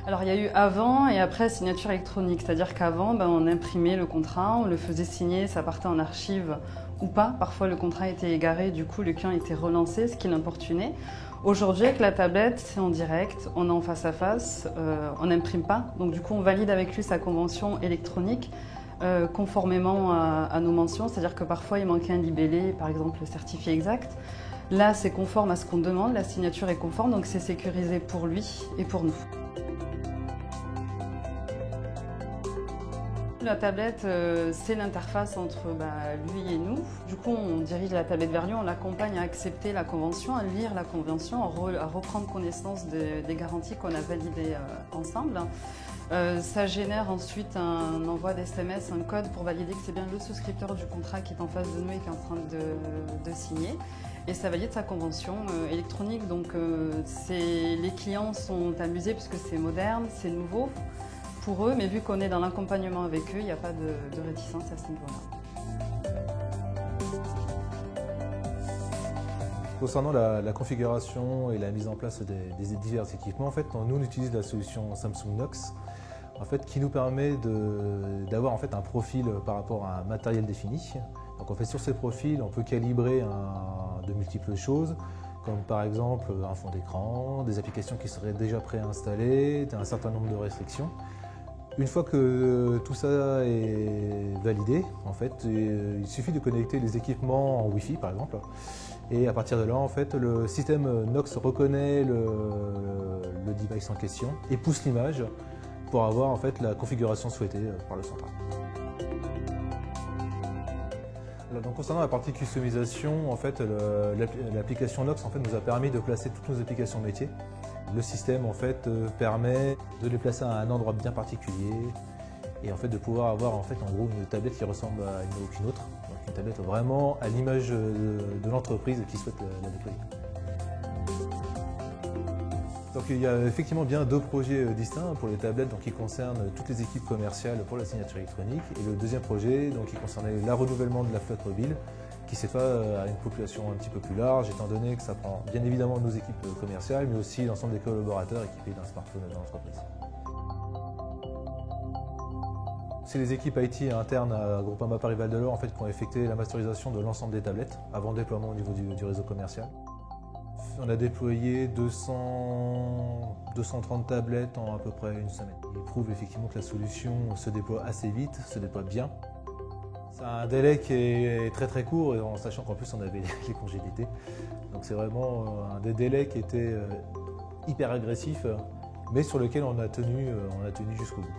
Alors il y a eu avant et après signature électronique, c'est-à-dire qu'avant on imprimait le contrat, on le faisait signer, ça partait en archive ou pas. Parfois le contrat était égaré, du coup le client était relancé, ce qui l'importunait. Aujourd'hui avec la tablette, c'est en direct, on est en face à face, on n'imprime pas, donc du coup on valide avec lui sa convention électronique conformément à nos mentions, c'est-à-dire que parfois il manquait un libellé, par exemple le certifié exact. Là c'est conforme à ce qu'on demande, la signature est conforme, donc c'est sécurisé pour lui et pour nous. La tablette, c'est l'interface entre lui et nous. Du coup, on dirige la tablette vers lui, on l'accompagne à accepter la convention, à lire la convention, à reprendre connaissance des garanties qu'on a validées ensemble. Ça génère ensuite un envoi d'SMS, un code pour valider que c'est bien le souscripteur du contrat qui est en face de nous et qui est en train de signer. Et ça valide sa convention électronique. Donc les clients sont amusés puisque c'est moderne, c'est nouveau pour eux, mais vu qu'on est dans l'accompagnement avec eux, il n'y a pas de réticence à ce niveau-là. Concernant la configuration et la mise en place des divers équipements, en fait, nous on utilise la solution Samsung Knox, en fait, qui nous permet d'avoir en fait un profil par rapport à un matériel défini. Donc en fait, sur ces profils, on peut calibrer de multiples choses, comme par exemple un fond d'écran, des applications qui seraient déjà préinstallées, un certain nombre de restrictions. Une fois que tout ça est validé, en fait, il suffit de connecter les équipements en Wi-Fi par exemple. Et à partir de là, en fait, le système Knox reconnaît le device en question et pousse l'image pour avoir en fait, la configuration souhaitée par le central. Alors, donc, concernant la partie customisation, en fait, l'application Knox en fait, nous a permis de placer toutes nos applications métiers. Le système en fait, permet de les placer à un endroit bien particulier et en fait, de pouvoir avoir en, fait, en gros une tablette qui ressemble à aucune autre. Donc une tablette vraiment à l'image de l'entreprise qui souhaite la déployer. Donc il y a effectivement bien deux projets distincts pour les tablettes donc, qui concernent toutes les équipes commerciales pour la signature électronique et le deuxième projet donc, qui concernait le renouvellement de la flotte mobile qui s'est fait à une population un petit peu plus large étant donné que ça prend bien évidemment nos équipes commerciales mais aussi l'ensemble des collaborateurs équipés d'un smartphone dans l'entreprise. C'est les équipes IT internes à Groupama Paris Val de Loire en fait, qui ont effectué la masterisation de l'ensemble des tablettes avant déploiement au niveau du réseau commercial. On a déployé 230 tablettes en à peu près une semaine. Il prouve effectivement que la solution se déploie assez vite, se déploie bien. C'est un délai qui est très court, en sachant qu'en plus on avait les congés d'été. Donc c'est vraiment un des délais qui était hyper agressif, mais sur lequel on a tenu jusqu'au bout.